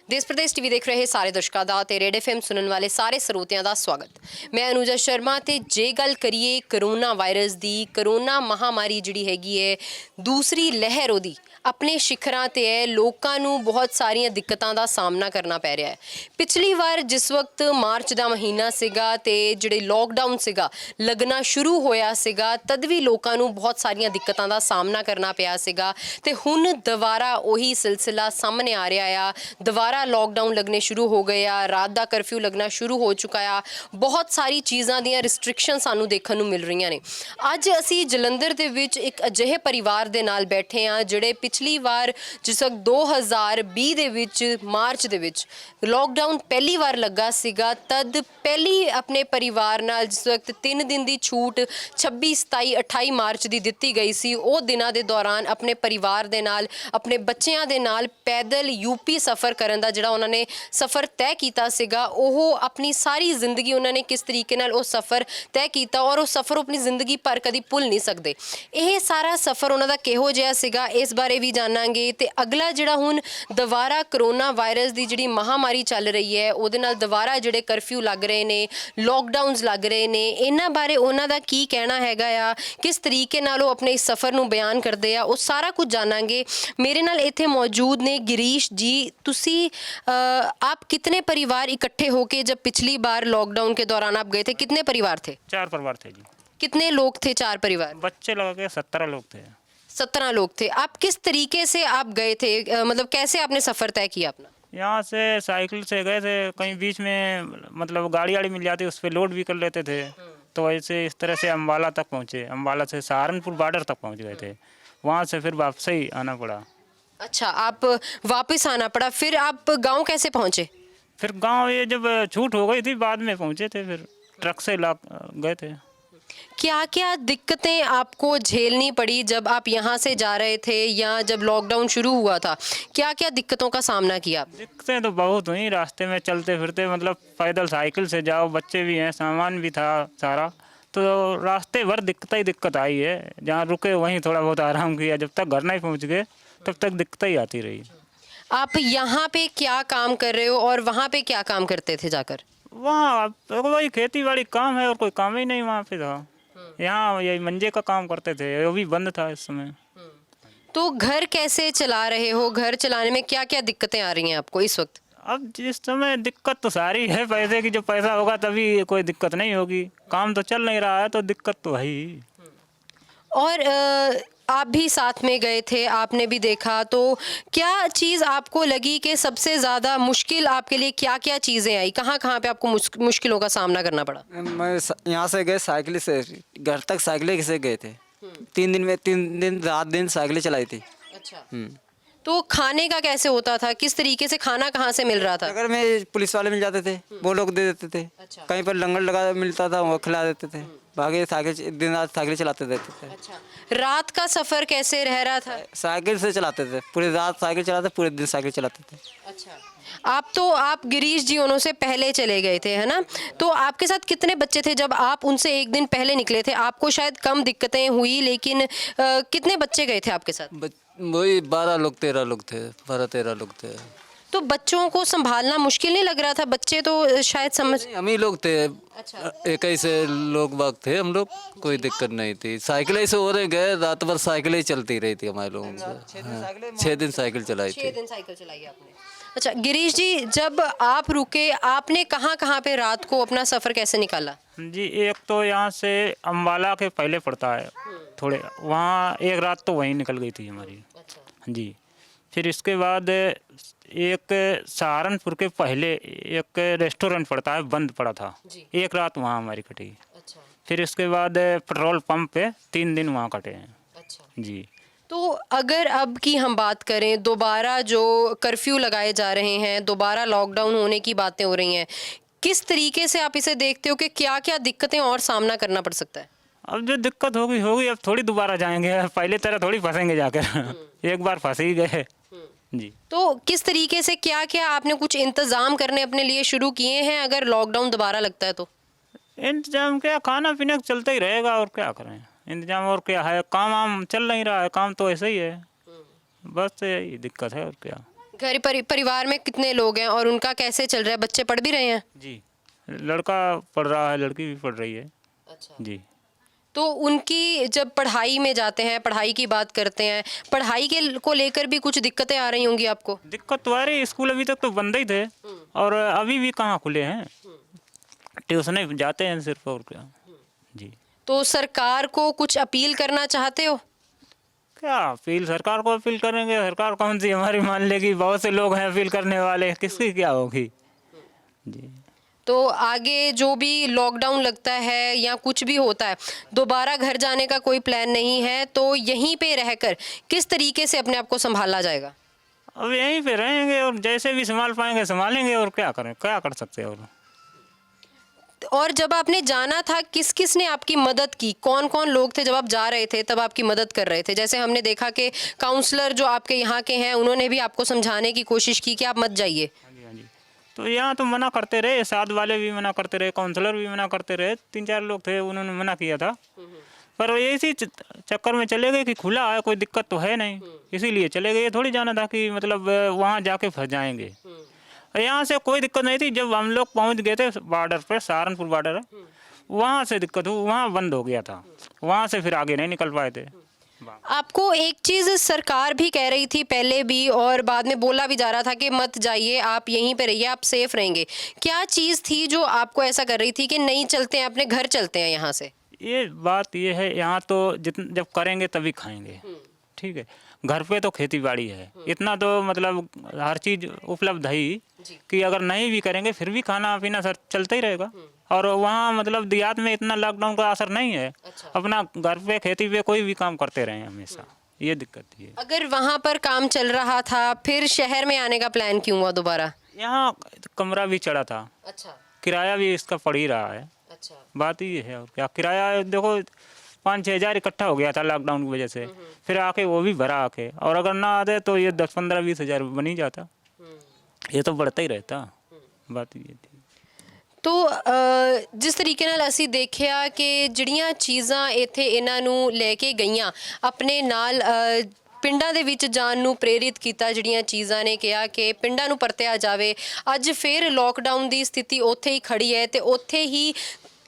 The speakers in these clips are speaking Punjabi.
देश प्रदेश टीवी देख रहे सारे दर्शकों का ते रेड एफएम सुनने वाले सारे ਸਰੋਤਿਆਂ ਦਾ ਸਵਾਗਤ। मैं अनुजा शर्मा ਤੇ ਜੇ ਗੱਲ ਕਰੀਏ ਕਰੋਨਾ ਵਾਇਰਸ ਦੀ, ਕਰੋਨਾ ਮਹਾਮਾਰੀ ਜਿਹੜੀ ਹੈਗੀ ਹੈ ਦੂਸਰੀ ਲਹਿਰ ਉਹਦੀ ਆਪਣੇ शिखਰਾਂ ਤੇ ਹੈ। ਲੋਕਾਂ ਨੂੰ ਬਹੁਤ ਸਾਰੀਆਂ ਦਿੱਕਤਾਂ ਦਾ ਸਾਹਮਣਾ ਕਰਨਾ ਪੈ ਰਿਹਾ ਹੈ। ਪਿਛਲੀ ਵਾਰ ਜਿਸ ਵਕਤ ਮਾਰਚ ਦਾ ਮਹੀਨਾ ਸੀਗਾ ਤੇ ਜਿਹੜੇ ਲੋਕਡਾਊਨ ਸੀਗਾ ਲੱਗਣਾ ਸ਼ੁਰੂ ਹੋਇਆ ਸੀਗਾ, ਤਦ ਵੀ ਲੋਕਾਂ ਨੂੰ ਬਹੁਤ ਸਾਰੀਆਂ ਦਿੱਕਤਾਂ ਦਾ ਸਾਹਮਣਾ ਕਰਨਾ ਪਿਆ ਸੀਗਾ ਤੇ ਹੁਣ ਦੁਬਾਰਾ ਉਹੀ ਸਿਲਸਿਲਾ ਸਾਹਮਣੇ ਆ ਰਿਹਾ ਆ। ਦੁਬਾਰਾ लॉकडाउन लगने शुरू हो गए आ, रात का कर्फ्यू लगना शुरू हो चुका आ, बहुत सारी चीज़ों दी रिस्ट्रिक्शन सानू देखने को मिल रही ने। अज असी जलंधर दे विच एक अजिहे परिवार दे नाल बैठे हाँ जिहड़े पिछली बार जिस वक्त 2020 दे विच मार्च दे विच लॉकडाउन पहली बार लगा सीगा, तद पहली अपने परिवार नाल जिस वक्त 3 दिन की छूट 26, 27, 28 मार्च की दिती गई सी, वो दिनों के दौरान अपने परिवार दे नाल अपने बच्चों के नाल पैदल यूपी सफ़र करन दा ਜਿਹੜਾ ਉਹਨਾਂ ਨੇ ਸਫ਼ਰ ਤੈਅ ਕੀਤਾ ਸੀਗਾ, ਉਹ ਆਪਣੀ ਸਾਰੀ ਜ਼ਿੰਦਗੀ ਉਹਨਾਂ ਨੇ ਕਿਸ ਤਰੀਕੇ ਨਾਲ ਉਹ ਸਫ਼ਰ ਤੈਅ ਕੀਤਾ ਔਰ ਉਹ ਸਫ਼ਰ ਆਪਣੀ ਜ਼ਿੰਦਗੀ ਭਰ ਕਦੀ ਭੁੱਲ ਨਹੀਂ ਸਕਦੇ। ਇਹ ਸਾਰਾ ਸਫ਼ਰ ਉਹਨਾਂ ਦਾ ਕਿਹੋ ਜਿਹਾ ਸੀਗਾ ਇਸ ਬਾਰੇ ਵੀ ਜਾਣਾਂਗੇ ਤੇ ਅਗਲਾ ਜਿਹੜਾ ਹੁਣ ਦੁਬਾਰਾ ਕਰੋਨਾ ਵਾਇਰਸ ਦੀ ਜਿਹੜੀ ਮਹਾਮਾਰੀ ਚੱਲ ਰਹੀ ਹੈ ਉਹਦੇ ਨਾਲ ਦੁਬਾਰਾ ਜਿਹੜੇ ਕਰਫਿਊ ਲੱਗ ਰਹੇ ਨੇ, ਲੋਕਡਾਊਨਸ ਲੱਗ ਰਹੇ ਨੇ, ਇਹਨਾਂ ਬਾਰੇ ਉਹਨਾਂ ਦਾ ਕੀ ਕਹਿਣਾ ਹੈਗਾ ਆ, ਕਿਸ ਤਰੀਕੇ ਨਾਲ ਉਹ ਆਪਣੇ ਇਸ ਸਫ਼ਰ ਨੂੰ ਬਿਆਨ ਕਰਦੇ ਆ, ਉਹ ਸਾਰਾ ਕੁਝ ਜਾਣਾਂਗੇ। ਮੇਰੇ ਨਾਲ ਇੱਥੇ ਮੌਜੂਦ ਨੇ गिरीश जी। तुसी आप कितने परिवार इकट्ठे होके जब पिछली बार लॉकडाउन के दौरान आप गए थे, कितने परिवार थे? 4 परिवार थे जी। कितने लोग थे 4 परिवार? बच्चे लगा के 17 लोग थे। 17 लोग थे। आप किस तरीके से आप गए थे, मतलब कैसे आपने सफ़र तय किया अपना? यहाँ से साइकिल से गए थे, कहीं बीच में मतलब गाड़ी वाड़ी मिल जाती उस पर लोड भी कर लेते थे, तो ऐसे इस तरह से अम्बाला तक पहुँचे। अम्बाला से सहारनपुर बॉर्डर तक पहुँच गए थे, वहाँ से फिर वापस ही आना पड़ा। अच्छा, आप वापस आना पड़ा। फिर आप गांव कैसे पहुंचे? फिर गांव ये जब छूट हो गई थी बाद में पहुंचे थे, फिर ट्रक से गए थे। क्या क्या दिक्कतें आपको झेलनी पड़ी जब आप यहाँ से जा रहे थे या जब लॉकडाउन शुरू हुआ था? क्या क्या दिक्कतों का सामना किया? दिक्कतें तो बहुत हुई रास्ते में चलते फिरते, मतलब पैदल साइकिल से जाओ, बच्चे भी हैं, सामान भी था सारा, तो रास्ते भर दिक्कत ही दिक्कत आई है। जहाँ रुके वहीं थोड़ा बहुत आराम किया, जब तक घर नहीं पहुँच गए तब तक दिक्कत ही आती रही। आप यहाँ पे क्या काम कर रहे हो और वहाँ पे क्या काम करते थे जाकर? वहाँ वही खेती बाड़ी काम है और कोई काम ही नहीं वहाँ पे था। यहाँ यही मंजे का काम करते थे, वो भी बंद था इस समय। तो घर कैसे चला रहे हो? घर चलाने में क्या क्या दिक्कतें आ रही हैं आपको इस वक्त? अब जिस समय दिक्कत तो सारी है पैसे की, जब पैसा होगा तभी कोई दिक्कत नहीं होगी। काम तो चल नहीं रहा है तो दिक्कत तो है ही। और आप भी साथ में गए थे, आपने भी देखा, तो क्या चीज़ आपको लगी कि सबसे ज़्यादा मुश्किल आपके लिए क्या क्या चीज़ें आई? कहाँ कहाँ पे आपको मुश्किलों का सामना करना पड़ा? मैं यहाँ से गए साइकिल से, घर तक साइकिल से गए थे। 3 दिन रात दिन साइकिलें चलाई थी। अच्छा, तो खाने का कैसे होता था? किस तरीके से खाना कहाँ से मिल रहा था? अगर में पुलिस वाले मिल जाते थे वो लोग दे देते थे। अच्छा। कहीं पर लंगर लगा मिलता था वो खिला देते थे। बाकी साइकिल दिन रात साइकिल चलाते रहते थे। अच्छा, रात का सफ़र कैसे रह रहा था? साइकिल से चलाते थे, पूरी रात साइकिल चलाते, पूरे दिन साइकिल चलाते थे। अच्छा, आप गिरीश जी उन्हों से पहले चले गए थे, है ना? तो आपके साथ कितने बच्चे थे जब आप उनसे एक दिन पहले निकले थे? आपको शायद कम दिक्कतें हुई, लेकिन कितने बच्चे गए थे आपके साथ? वही 12 लोग 13 लोग थे, 12-13 लोग थे। तो बच्चों को संभालना मुश्किल नहीं लग रहा था? बच्चे तो शायद समझ। हम ही लोग थे। अच्छा। 21 लोग बाग थे हम लोग, कोई दिक्कत नहीं थी। साइकिल से हो रहे गए, रात भर साइकिल ही चलती रही थी हमारे लोगों से। 6 दिन साइकिल चलाई 6 थी। दिन साइकिल चलाई आपने? अच्छा गिरीश जी, जब आप रुके आपने कहाँ कहाँ पे रात को अपना सफ़र कैसे निकाला? जी, एक तो यहाँ से अम्बाला के पहले पड़ता है थोड़े, वहाँ एक रात तो वहीं निकल गई थी हमारी। अच्छा। जी, फिर इसके बाद एक सहारनपुर के पहले एक रेस्टोरेंट पड़ता है, बंद पड़ा था जी। एक रात वहाँ हमारी कटी। अच्छा। फिर इसके बाद पेट्रोल पंप पे 3 दिन वहाँ कटे हैं। अच्छा। जी। तो अगर अब की हम बात करें, दोबारा जो कर्फ्यू लगाए जा रहे हैं, दोबारा लॉकडाउन होने की बातें हो रही हैं, किस तरीके से आप इसे देखते हो कि क्या क्या दिक्कतें और सामना करना पड़ सकता है? अब जो दिक्कत होगी होगी, अब थोड़ी दोबारा जाएंगे, पहले तरह थोड़ी फंसेंगे जाकर। एक बार फंस ही गए। जी। तो किस तरीके से क्या क्या आपने कुछ इंतज़ाम करने अपने लिए शुरू किए हैं अगर लॉकडाउन दोबारा लगता है तो? इंतजाम क्या, खाना पीना चलता ही रहेगा और क्या करें। इंतजाम और क्या है, काम वाम चल नहीं रहा है, काम तो ऐसे ही है, बस यही दिक्कत है और क्या। परिवार में कितने लोग हैं और उनका कैसे चल रहा है? बच्चे पढ़ भी रहे हैं? जी, लड़का पढ़ रहा है, लड़की भी पढ़ रही है। अच्छा। जी। तो उनकी जब पढ़ाई में जाते हैं, पढ़ाई की बात करते हैं, पढ़ाई के को लेकर भी कुछ दिक्कतें आ रही होंगी आपको? दिक्कत तो आ रही, स्कूल अभी तक तो बंद ही थे और अभी भी कहाँ खुले हैं, ट्यूशने जाते हैं सिर्फ, और क्या। जी। तो सरकार को कुछ अपील करना चाहते हो? क्या अपील, सरकार को अपील करेंगे? सरकार कौन सी हमारी मान लेगी? बहुत से लोग हैं अपील करने वाले, किसकी क्या होगी। जी। तो आगे जो भी लॉकडाउन लगता है या कुछ भी होता है, दोबारा घर जाने का कोई प्लान नहीं है, तो यहीं पे रहकर किस तरीके से अपने आप को संभाला जाएगा? अब यहीं पे रहेंगे और जैसे भी संभाल पाएंगे संभालेंगे, और क्या करें, क्या कर सकते हैं। और जब आपने जाना था, किस किस ने आपकी मदद की? कौन कौन लोग थे जब आप जा रहे थे तब आपकी मदद कर रहे थे? जैसे हमने देखा कि काउंसलर जो आपके यहाँ के हैं, उन्होंने भी आपको समझाने की कोशिश की कि आप मत जाइए। हाँ जी, हाँ जी। तो यहाँ तो मना करते रहे, साथ वाले भी मना करते रहे, काउंसलर भी मना करते रहे, 3-4 लोग थे, उन्होंने मना किया था। पर वो इसी चक्कर में चले गए कि खुला है, कोई दिक्कत तो है नहीं, इसीलिए चले गए। ये थोड़ी जाना था कि मतलब वहाँ जाके फंस जाएंगे। यहाँ से कोई दिक्कत नहीं थी। जब हम लोग पहुँच गए थे बॉर्डर पर, सहारनपुर बॉर्डर है, वहाँ से दिक्कत हुई, वहाँ बंद हो गया था, वहाँ से फिर आगे नहीं निकल पाए थे। आपको एक चीज़ सरकार भी कह रही थी पहले भी, और बाद में बोला भी जा रहा था कि मत जाइए, आप यहीं पे रहिए, आप सेफ रहेंगे। क्या चीज़ थी जो आपको ऐसा कर रही थी कि नहीं, चलते हैं, अपने घर चलते हैं यहाँ से? ये बात ये है, यहाँ तो जब करेंगे तभी खाएंगे, ठीक है। घर पे तो खेती बाड़ी है, इतना तो मतलब हर चीज़ उपलब्ध है ही, कि अगर नहीं भी करेंगे फिर भी खाना पीना सर चलता ही रहेगा। और वहाँ मतलब देहात में इतना लॉकडाउन का असर नहीं है। अच्छा। अपना घर पे खेती पे कोई भी काम करते रहे हमेशा, ये दिक्कत थी। अगर वहाँ पर काम चल रहा था, फिर शहर में आने का प्लान क्यों हुआ दोबारा? यहाँ कमरा भी चढ़ा था, अच्छा। किराया भी इसका पड़ ही रहा है। अच्छा। बात ही है, और क्या। किराया देखो 5-6 हज़ार इकट्ठा हो गया था लॉकडाउन की वजह से, फिर आके वो भी भरा आके, और अगर ना आते तो ये 10-15-20 हज़ार बन ही जाता। ये तो बढ़ता ही रहता। बात ये थी। तो जिस तरीके ਨਾਲ ਅਸੀਂ ਦੇਖਿਆ ਕਿ ਜਿਹੜੀਆਂ ਚੀਜ਼ਾਂ ਇੱਥੇ ਇਹਨਾਂ ਨੂੰ ਲੈ ਕੇ ਗਈਆਂ, ਆਪਣੇ ਨਾਲ ਪਿੰਡਾਂ ਦੇ ਵਿੱਚ ਜਾਣ ਨੂੰ ਪ੍ਰੇਰਿਤ ਕੀਤਾ, ਜਿਹੜੀਆਂ ਚੀਜ਼ਾਂ ਨੇ ਕਿਹਾ ਕਿ ਪਿੰਡਾਂ ਨੂੰ ਪਰਤਿਆ ਜਾਵੇ। ਅੱਜ ਫਿਰ ਲੋਕਡਾਊਨ ਦੀ ਸਥਿਤੀ ਉੱਥੇ ਹੀ ਖੜੀ ਹੈ ਤੇ ਉੱਥੇ ਹੀ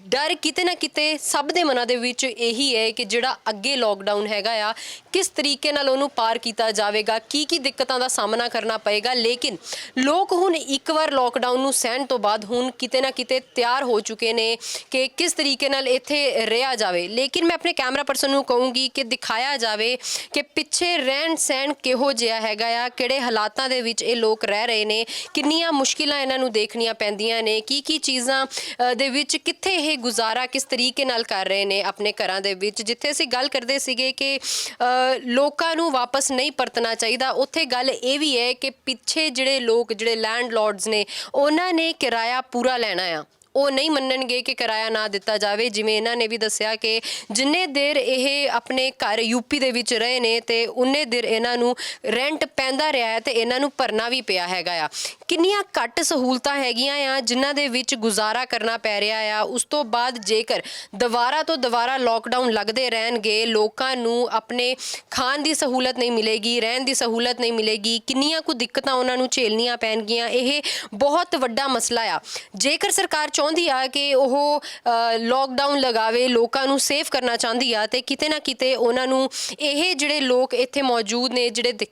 ਡਰ ਕਿਤੇ ਨਾ ਕਿਤੇ ਸਭ ਦੇ ਮਨਾਂ ਦੇ ਵਿੱਚ ਇਹੀ ਹੈ ਕਿ ਜਿਹੜਾ ਅੱਗੇ ਲੋਕਡਾਊਨ ਹੈਗਾ ਆ, ਕਿਸ ਤਰੀਕੇ ਨਾਲ ਉਹਨੂੰ ਪਾਰ ਕੀਤਾ ਜਾਵੇਗਾ, ਕੀ ਦਿੱਕਤਾਂ ਦਾ ਸਾਹਮਣਾ ਕਰਨਾ ਪਏਗਾ। ਲੇਕਿਨ ਲੋਕ ਹੁਣ ਇੱਕ ਵਾਰ ਲੋਕਡਾਊਨ ਨੂੰ ਸਹਿਣ ਤੋਂ ਬਾਅਦ ਹੁਣ ਕਿਤੇ ਨਾ ਕਿਤੇ ਤਿਆਰ ਹੋ ਚੁੱਕੇ ਨੇ ਕਿ ਕਿਸ ਤਰੀਕੇ ਨਾਲ ਇੱਥੇ ਰਿਹਾ ਜਾਵੇ। ਲੇਕਿਨ ਮੈਂ ਆਪਣੇ ਕੈਮਰਾ ਪਰਸਨ ਨੂੰ ਕਹੂੰਗੀ ਕਿ ਦਿਖਾਇਆ ਜਾਵੇ ਕਿ ਪਿੱਛੇ ਰਹਿਣ ਸਹਿਣ ਕਿਹੋ ਜਿਹਾ ਹੈਗਾ ਆ, ਕਿਹੜੇ ਹਾਲਾਤਾਂ ਦੇ ਵਿੱਚ ਇਹ ਲੋਕ ਰਹਿ ਰਹੇ ਨੇ, ਕਿੰਨੀਆਂ ਮੁਸ਼ਕਿਲਾਂ ਇਹਨਾਂ ਨੂੰ ਦੇਖਣੀਆਂ ਪੈਂਦੀਆਂ ਨੇ, ਕੀ ਚੀਜ਼ਾਂ ਦੇ ਵਿੱਚ ਕਿੱਥੇ ਇਹ ਗੁਜ਼ਾਰਾ ਕਿਸ ਤਰੀਕੇ ਨਾਲ ਕਰ ਰਹੇ ਨੇ ਆਪਣੇ ਘਰਾਂ ਦੇ ਵਿੱਚ। ਜਿੱਥੇ ਅਸੀਂ ਗੱਲ ਕਰਦੇ ਸੀਗੇ ਕਿ ਲੋਕਾਂ ਨੂੰ ਵਾਪਸ ਨਹੀਂ ਪਰਤਣਾ ਚਾਹੀਦਾ, ਉੱਥੇ ਗੱਲ ਇਹ ਵੀ ਹੈ ਕਿ ਪਿੱਛੇ ਜਿਹੜੇ ਲੋਕ, ਜਿਹੜੇ ਲੈਂਡਲੋਰਡਸ ਨੇ, ਉਹਨਾਂ ਨੇ ਕਿਰਾਇਆ ਪੂਰਾ ਲੈਣਾ ਆ, ਉਹ ਨਹੀਂ ਮੰਨਣਗੇ ਕਿ ਕਿਰਾਇਆ ਨਾ ਦਿੱਤਾ ਜਾਵੇ। ਜਿਵੇਂ ਇਹਨਾਂ ਨੇ ਵੀ ਦੱਸਿਆ ਕਿ ਜਿੰਨੇ ਦੇਰ ਇਹ ਆਪਣੇ ਘਰ ਯੂਪੀ ਦੇ ਵਿੱਚ ਰਹੇ ਨੇ ਤੇ ਉਨੇ ਦੇਰ ਇਹਨਾਂ ਨੂੰ ਰੈਂਟ ਪੈਂਦਾ ਰਿਹਾ ਹੈ ਤੇ ਇਹਨਾਂ ਨੂੰ ਭਰਨਾ ਵੀ ਪਿਆ ਹੈਗਾ ਆ। ਕਿੰਨੀਆਂ ਘੱਟ ਸਹੂਲਤਾਂ ਹੈਗੀਆਂ ਆ ਜਿਨ੍ਹਾਂ ਦੇ ਵਿੱਚ ਗੁਜ਼ਾਰਾ ਕਰਨਾ ਪੈ ਰਿਹਾ ਆ। ਉਸ ਤੋਂ ਬਾਅਦ ਜੇਕਰ ਦੁਬਾਰਾ ਤੋਂ ਦੁਬਾਰਾ ਲੋਕਡਾਊਨ ਲੱਗਦੇ ਰਹਿਣਗੇ, ਲੋਕਾਂ ਨੂੰ ਆਪਣੇ ਖਾਣ ਦੀ ਸਹੂਲਤ ਨਹੀਂ ਮਿਲੇਗੀ, ਰਹਿਣ ਦੀ ਸਹੂਲਤ ਨਹੀਂ ਮਿਲੇਗੀ, ਕਿੰਨੀਆਂ ਕੁ ਦਿੱਕਤਾਂ ਉਹਨਾਂ ਨੂੰ ਝੇਲਣੀਆਂ ਪੈਣਗੀਆਂ। ਇਹ ਬਹੁਤ ਵੱਡਾ ਮਸਲਾ ਆ। ਜੇਕਰ ਸਰਕਾਰ ਚਾਹੁੰਦੀ ਆ ਕਿ ਉਹ ਲੋਕਡਾਊਨ ਲਗਾਵੇ, ਲੋਕਾਂ ਨੂੰ ਸੇਫ ਕਰਨਾ ਚਾਹੁੰਦੀ ਆ, ਤੇ ਕਿਤੇ ਨਾ ਕਿਤੇ ਉਹਨਾਂ ਨੂੰ ਇਹ ਜਿਹੜੇ ਲੋਕ ਇੱਥੇ ਮੌਜੂਦ ਨੇ, ਜਿਹੜੇ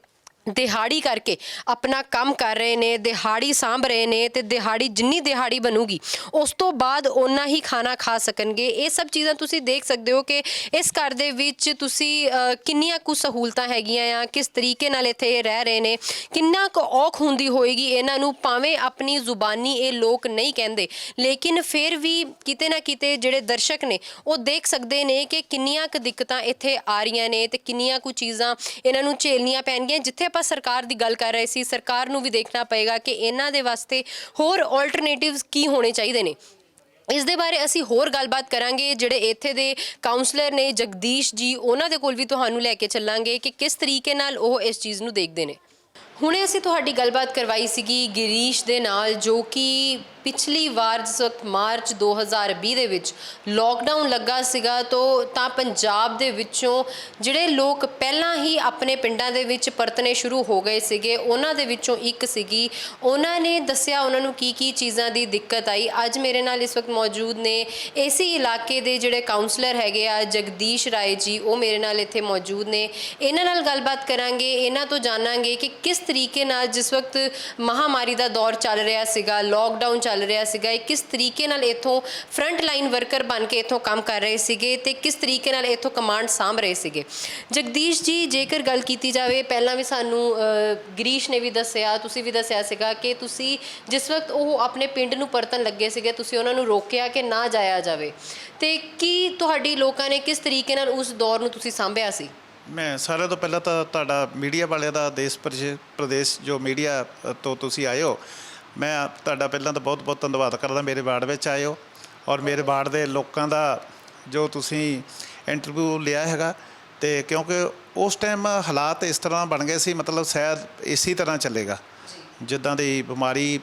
ਦਿਹਾੜੀ ਕਰਕੇ ਆਪਣਾ ਕੰਮ ਕਰ ਰਹੇ ਨੇ, ਦਿਹਾੜੀ ਸਾਂਭ ਰਹੇ ਨੇ, ਤੇ ਦਿਹਾੜੀ ਜਿੰਨੀ ਦਿਹਾੜੀ ਬਣੂਗੀ ਉਸ ਤੋਂ ਬਾਅਦ ਓਨਾ ਹੀ ਖਾਣਾ ਖਾ ਸਕਣਗੇ। ਇਹ ਸਭ ਚੀਜ਼ਾਂ ਤੁਸੀਂ ਦੇਖ ਸਕਦੇ ਹੋ ਕਿ ਇਸ ਘਰ ਦੇ ਵਿੱਚ ਤੁਸੀਂ ਕਿੰਨੀਆਂ ਕੁ ਸਹੂਲਤਾਂ ਹੈਗੀਆਂ ਆ, ਕਿਸ ਤਰੀਕੇ ਨਾਲ ਇੱਥੇ ਇਹ ਰਹਿ ਰਹੇ ਨੇ, ਕਿੰਨਾ ਕੁ ਔਖ ਹੁੰਦੀ ਹੋਏਗੀ ਇਹਨਾਂ ਨੂੰ। ਭਾਵੇਂ ਆਪਣੀ ਜ਼ੁਬਾਨੀ ਇਹ ਲੋਕ ਨਹੀਂ ਕਹਿੰਦੇ, ਲੇਕਿਨ ਫਿਰ ਵੀ ਕਿਤੇ ਨਾ ਕਿਤੇ ਜਿਹੜੇ ਦਰਸ਼ਕ ਨੇ ਉਹ ਦੇਖ ਸਕਦੇ ਨੇ ਕਿ ਕਿੰਨੀਆਂ ਕੁ ਦਿੱਕਤਾਂ ਇੱਥੇ ਆ ਰਹੀਆਂ ਨੇ ਤੇ ਕਿੰਨੀਆਂ ਕੁ ਚੀਜ਼ਾਂ ਇਹਨਾਂ ਨੂੰ ਝੇਲਣੀਆਂ ਪੈਣਗੀਆਂ। ਜਿੱਥੇ ਆਪਾਂ ਸਰਕਾਰ ਦੀ ਗੱਲ ਕਰ ਰਹੇ ਸੀ, ਸਰਕਾਰ ਨੂੰ ਵੀ ਦੇਖਣਾ ਪਏਗਾ ਕਿ ਇਹਨਾਂ ਦੇ ਵਾਸਤੇ ਹੋਰ ਆਲਟਰਨੇਟਿਵਸ ਕੀ ਹੋਣੇ ਚਾਹੀਦੇ ਨੇ। ਇਸ ਦੇ ਬਾਰੇ ਅਸੀਂ ਹੋਰ ਗੱਲਬਾਤ ਕਰਾਂਗੇ। ਜਿਹੜੇ ਇੱਥੇ ਦੇ ਕਾਉਂਸਲਰ ਨੇ ਜਗਦੀਸ਼ ਜੀ, ਉਹਨਾਂ ਦੇ ਕੋਲ ਵੀ ਤੁਹਾਨੂੰ ਲੈ ਕੇ ਚੱਲਾਂਗੇ ਕਿ ਕਿਸ ਤਰੀਕੇ ਨਾਲ ਉਹ ਇਸ ਚੀਜ਼ ਨੂੰ ਦੇਖਦੇ ਨੇ। ਹੁਣੇ ਅਸੀਂ ਤੁਹਾਡੀ ਗੱਲਬਾਤ ਕਰਵਾਈ ਸੀਗੀ ਗਿਰੀਸ਼ ਦੇ ਨਾਲ, ਜੋ ਕਿ ਪਿਛਲੀ ਵਾਰ ਜਿਸ ਵਕਤ ਮਾਰਚ 2020 ਦੇ ਵਿੱਚ ਲੋਕਡਾਊਨ ਲੱਗਾ ਸੀਗਾ ਤਾਂ ਪੰਜਾਬ ਦੇ ਵਿੱਚੋਂ ਜਿਹੜੇ ਲੋਕ ਪਹਿਲਾਂ ਹੀ ਆਪਣੇ ਪਿੰਡਾਂ ਦੇ ਵਿੱਚ ਪਰਤਣੇ ਸ਼ੁਰੂ ਹੋ ਗਏ ਸੀਗੇ, ਉਹਨਾਂ ਦੇ ਵਿੱਚੋਂ ਇੱਕ ਸੀਗੀ। ਉਹਨਾਂ ਨੇ ਦੱਸਿਆ ਉਹਨਾਂ ਨੂੰ ਕੀ ਚੀਜ਼ਾਂ ਦੀ ਦਿੱਕਤ ਆਈ। ਅੱਜ ਮੇਰੇ ਨਾਲ ਇਸ ਵਕਤ ਮੌਜੂਦ ਨੇ ਇਸੇ ਇਲਾਕੇ ਦੇ ਜਿਹੜੇ ਕਾਉਂਸਲਰ ਹੈਗੇ ਆ ਜਗਦੀਸ਼ ਰਾਏ ਜੀ, ਉਹ ਮੇਰੇ ਨਾਲ ਇੱਥੇ ਮੌਜੂਦ ਨੇ। ਇਹਨਾਂ ਨਾਲ ਗੱਲਬਾਤ ਕਰਾਂਗੇ, ਇਹਨਾਂ ਤੋਂ ਜਾਣਾਂਗੇ ਕਿ ਕਿਸ ਤਰੀਕੇ ਨਾਲ ਜਿਸ ਵਕਤ ਮਹਾਮਾਰੀ ਦਾ ਦੌਰ ਚੱਲ ਰਿਹਾ ਸੀਗਾ, ਲੋਕਡਾਊਨ ਚੱਲ ਰਿਹਾ ਸੀਗਾ, ਇਹ ਕਿਸ ਤਰੀਕੇ ਨਾਲ ਇੱਥੋਂ ਫਰੰਟ ਲਾਈਨ ਵਰਕਰ ਬਣ ਕੇ ਇੱਥੋਂ ਕੰਮ ਕਰ ਰਹੇ ਸੀਗੇ ਤੇ ਕਿਸ ਤਰੀਕੇ ਨਾਲ ਇੱਥੋਂ ਕਮਾਂਡ ਸਾਂਭ ਰਹੇ ਸੀਗੇ। ਜਗਦੀਸ਼ ਜੀ, ਜੇਕਰ ਗੱਲ ਕੀਤੀ ਜਾਵੇ, ਪਹਿਲਾਂ ਵੀ ਸਾਨੂੰ ਗਿਰੀਸ਼ ਨੇ ਵੀ ਦੱਸਿਆ, ਤੁਸੀਂ ਵੀ ਦੱਸਿਆ ਸੀਗਾ ਕਿ ਤੁਸੀਂ ਜਿਸ ਵਕਤ ਉਹ ਆਪਣੇ ਪਿੰਡ ਨੂੰ ਪਰਤਣ ਲੱਗੇ ਸੀਗੇ, ਤੁਸੀਂ ਉਹਨਾਂ ਨੂੰ ਰੋਕਿਆ ਕਿ ਨਾ ਜਾਇਆ ਜਾਵੇ, ਤੇ ਕੀ ਤੁਹਾਡੀ ਲੋਕਾਂ ਨੇ ਕਿਸ ਤਰੀਕੇ ਨਾਲ ਉਸ ਦੌਰ ਨੂੰ ਤੁਸੀਂ ਸਾਂਭਿਆ ਸੀ? ਮੈਂ ਸਾਰਿਆਂ ਤੋਂ ਪਹਿਲਾਂ ਤਾਂ ਤੁਹਾਡਾ ਮੀਡੀਆ ਵਾਲਿਆਂ ਦਾ ਦੇਸ਼ ਪ੍ਰਦੇਸ਼ ਜੋ ਮੀਡੀਆ ਤੋਂ ਤੁਸੀਂ ਆਏ ਹੋ, ਮੈਂ ਤੁਹਾਡਾ ਪਹਿਲਾਂ ਤਾਂ ਬਹੁਤ ਬਹੁਤ ਧੰਨਵਾਦ ਕਰਦਾ। ਮੇਰੇ ਵਾਰਡ ਵਿੱਚ ਆਏ ਹੋ ਔਰ ਮੇਰੇ ਵਾਰਡ ਦੇ ਲੋਕਾਂ ਦਾ ਜੋ ਤੁਸੀਂ ਇੰਟਰਵਿਊ ਲਿਆ ਹੈਗਾ, ਤੇ ਕਿਉਂਕਿ ਉਸ ਟਾਈਮ ਹਾਲਾਤ ਇਸ ਤਰ੍ਹਾਂ ਬਣ ਗਏ ਸੀ, ਮਤਲਬ ਸ਼ਾਇਦ ਇਸੇ ਤਰ੍ਹਾਂ ਚੱਲੇਗਾ ਜਿੱਦਾਂ ਦੀ ਬਿਮਾਰੀ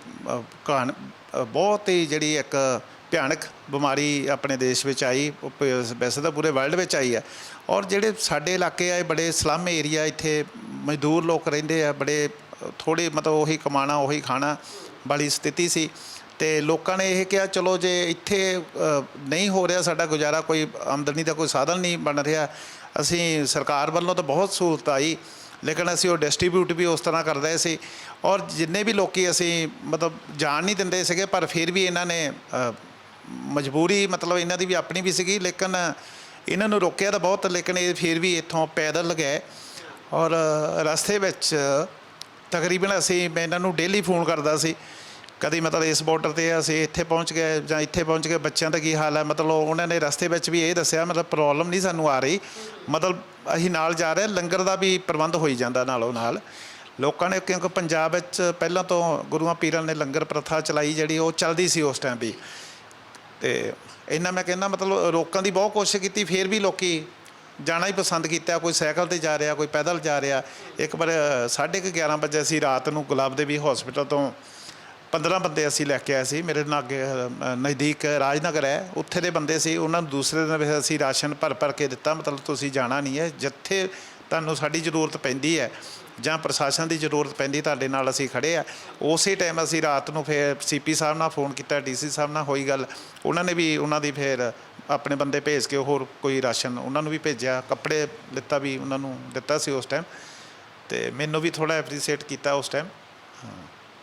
ਬਹੁਤ ਹੀ ਜਿਹੜੀ ਇੱਕ ਭਿਆਨਕ ਬਿਮਾਰੀ ਆਪਣੇ ਦੇਸ਼ ਵਿੱਚ ਆਈ, ਵੈਸੇ ਤਾਂ ਪੂਰੇ ਵਰਲਡ ਵਿੱਚ ਆਈ ਹੈ। ਔਰ ਜਿਹੜੇ ਸਾਡੇ ਇਲਾਕੇ ਆਏ ਬੜੇ ਸਲਮ ਏਰੀਆ, ਇੱਥੇ ਮਜ਼ਦੂਰ ਲੋਕ ਰਹਿੰਦੇ ਆ, ਬੜੇ ਥੋੜ੍ਹੇ ਮਤਲਬ ਉਹੀ ਕਮਾਉਣਾ ਉਹੀ ਖਾਣਾ ਵਾਲੀ ਸਥਿਤੀ ਸੀ। ਅਤੇ ਲੋਕਾਂ ਨੇ ਇਹ ਕਿਹਾ ਚਲੋ ਜੇ ਇੱਥੇ ਨਹੀਂ ਹੋ ਰਿਹਾ ਸਾਡਾ ਗੁਜ਼ਾਰਾ, ਕੋਈ ਆਮਦਨੀ ਦਾ ਕੋਈ ਸਾਧਨ ਨਹੀਂ ਬਣ ਰਿਹਾ, ਅਸੀਂ ਸਰਕਾਰ ਵੱਲੋਂ ਤਾਂ ਬਹੁਤ ਸਹੂਲਤ ਆਈ, ਲੇਕਿਨ ਅਸੀਂ ਉਹ ਡਿਸਟਰੀਬਿਊਟ ਵੀ ਉਸ ਤਰ੍ਹਾਂ ਕਰਦੇ ਸੀ। ਔਰ ਜਿੰਨੇ ਵੀ ਲੋਕ ਅਸੀਂ ਮਤਲਬ ਜਾਣ ਨਹੀਂ ਦਿੰਦੇ ਸੀਗੇ, ਪਰ ਫਿਰ ਵੀ ਇਹਨਾਂ ਨੇ ਮਜਬੂਰੀ ਮਤਲਬ ਇਹਨਾਂ ਦੀ ਵੀ ਆਪਣੀ ਵੀ ਸੀਗੀ, ਲੇਕਿਨ ਇਹਨਾਂ ਨੂੰ ਰੋਕਿਆ ਤਾਂ ਬਹੁਤ, ਲੇਕਿਨ ਇਹ ਫਿਰ ਵੀ ਇੱਥੋਂ ਪੈਦਲ ਗਏ। ਔਰ ਰਸਤੇ ਵਿੱਚ ਤਕਰੀਬਨ ਮੈਂ ਇਹਨਾਂ ਨੂੰ ਡੇਲੀ ਫੋਨ ਕਰਦਾ ਸੀ, ਕਦੀ ਮਤਲਬ ਇਸ ਬਾਰਡਰ 'ਤੇ ਅਸੀਂ ਇੱਥੇ ਪਹੁੰਚ ਗਏ ਜਾਂ ਇੱਥੇ ਪਹੁੰਚ ਗਏ, ਬੱਚਿਆਂ ਦਾ ਕੀ ਹਾਲ ਹੈ। ਮਤਲਬ ਉਹਨਾਂ ਨੇ ਰਸਤੇ ਵਿੱਚ ਵੀ ਇਹ ਦੱਸਿਆ, ਮਤਲਬ ਪ੍ਰੋਬਲਮ ਨਹੀਂ ਸਾਨੂੰ ਆ ਰਹੀ, ਮਤਲਬ ਅਸੀਂ ਨਾਲ ਜਾ ਰਹੇ, ਲੰਗਰ ਦਾ ਵੀ ਪ੍ਰਬੰਧ ਹੋਈ ਜਾਂਦਾ ਨਾਲੋਂ ਨਾਲ। ਲੋਕਾਂ ਨੇ ਕਿਉਂਕਿ ਪੰਜਾਬ ਵਿੱਚ ਪਹਿਲਾਂ ਤੋਂ ਗੁਰੂਆਂ ਪੀਰਾਂ ਨੇ ਲੰਗਰ ਪ੍ਰਥਾ ਚਲਾਈ, ਜਿਹੜੀ ਉਹ ਚੱਲਦੀ ਸੀ ਉਸ ਟਾਈਮ ਵੀ, ਅਤੇ ਇੰਨਾ ਮੈਂ ਕਹਿੰਦਾ ਮਤਲਬ ਰੋਕਣ ਦੀ ਬਹੁਤ ਕੋਸ਼ਿਸ਼ ਕੀਤੀ, ਫਿਰ ਵੀ ਲੋਕ ਜਾਣਾ ਹੀ ਪਸੰਦ ਕੀਤਾ। ਕੋਈ ਸਾਈਕਲ 'ਤੇ ਜਾ ਰਿਹਾ, ਕੋਈ ਪੈਦਲ ਜਾ ਰਿਹਾ। ਇੱਕ ਵਾਰ 11:30 ਵਜੇ ਅਸੀਂ ਰਾਤ ਨੂੰ ਗੁਲਾਬ ਦੇਵੀ ਹੌਸਪੀਟਲ ਤੋਂ 15 ਬੰਦੇ ਅਸੀਂ ਲੈ ਕੇ ਆਏ ਸੀ। ਮੇਰੇ ਨਾਲ ਅੱਗੇ ਨਜ਼ਦੀਕ ਰਾਜਨਗਰ ਹੈ, ਉੱਥੇ ਦੇ ਬੰਦੇ ਸੀ, ਉਹਨਾਂ ਨੂੰ ਦੂਸਰੇ ਦਿਨ ਅਸੀਂ ਰਾਸ਼ਨ ਭਰ ਕੇ ਦਿੱਤਾ। ਮਤਲਬ ਤੁਸੀਂ ਜਾਣਾ ਨਹੀਂ ਹੈ, ਜਿੱਥੇ ਤੁਹਾਨੂੰ ਸਾਡੀ ਜ਼ਰੂਰਤ ਪੈਂਦੀ ਹੈ ਜਾਂ ਪ੍ਰਸ਼ਾਸਨ ਦੀ ਜ਼ਰੂਰਤ ਪੈਂਦੀ, ਤੁਹਾਡੇ ਨਾਲ ਅਸੀਂ ਖੜ੍ਹੇ ਆ। ਉਸੇ ਟਾਈਮ ਅਸੀਂ ਰਾਤ ਨੂੰ ਫਿਰ CP ਸਾਹਿਬ ਨਾਲ ਫੋਨ ਕੀਤਾ, DC ਸਾਹਿਬ ਨਾਲ ਹੋਈ ਗੱਲ, ਉਹਨਾਂ ਨੇ ਵੀ ਉਹਨਾਂ ਦੀ ਫਿਰ ਆਪਣੇ ਬੰਦੇ ਭੇਜ ਕੇ ਹੋਰ ਕੋਈ ਰਾਸ਼ਨ ਉਹਨਾਂ ਨੂੰ ਵੀ ਭੇਜਿਆ, ਕੱਪੜੇ ਲਿੱਤਾ ਵੀ ਉਹਨਾਂ ਨੂੰ ਦਿੱਤਾ ਸੀ ਉਸ ਟਾਈਮ, ਅਤੇ ਮੈਨੂੰ ਵੀ ਥੋੜ੍ਹਾ ਐਪਰੀਸ਼ੀਏਟ ਕੀਤਾ ਉਸ ਟਾਈਮ।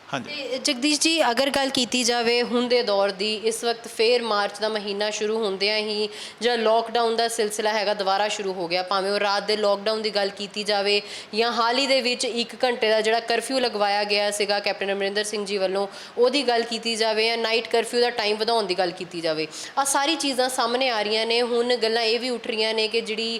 ਹਾਂਜੀ ਜਗਦੀਸ਼ ਜੀ, ਅਗਰ ਗੱਲ ਕੀਤੀ ਜਾਵੇ ਹੁਣ ਦੇ ਦੌਰ ਦੀ, ਇਸ ਵਕਤ ਫੇਰ ਮਾਰਚ ਦਾ ਮਹੀਨਾ ਸ਼ੁਰੂ ਹੁੰਦਿਆਂ ਹੀ ਜਿਹੜਾ ਲੋਕਡਾਊਨ ਦਾ ਸਿਲਸਿਲਾ ਹੈਗਾ ਦੁਬਾਰਾ ਸ਼ੁਰੂ ਹੋ ਗਿਆ। ਭਾਵੇਂ ਉਹ ਰਾਤ ਦੇ ਲੋਕਡਾਊਨ ਦੀ ਗੱਲ ਕੀਤੀ ਜਾਵੇ ਜਾਂ ਹਾਲ ਹੀ ਦੇ ਵਿੱਚ 1 ਘੰਟੇ ਦਾ ਜਿਹੜਾ ਕਰਫਿਊ ਲਗਵਾਇਆ ਗਿਆ ਸੀਗਾ ਕੈਪਟਨ ਅਮਰਿੰਦਰ ਸਿੰਘ ਜੀ ਵੱਲੋਂ, ਉਹਦੀ ਗੱਲ ਕੀਤੀ ਜਾਵੇ ਜਾਂ ਨਾਈਟ ਕਰਫਿਊ ਦਾ ਟਾਈਮ ਵਧਾਉਣ ਦੀ ਗੱਲ ਕੀਤੀ ਜਾਵੇ, ਆਹ ਸਾਰੀ ਚੀਜ਼ਾਂ ਸਾਹਮਣੇ ਆ ਰਹੀਆਂ ਨੇ। ਹੁਣ ਗੱਲਾਂ ਇਹ ਵੀ ਉੱਠ ਰਹੀਆਂ ਨੇ ਕਿ ਜਿਹੜੀ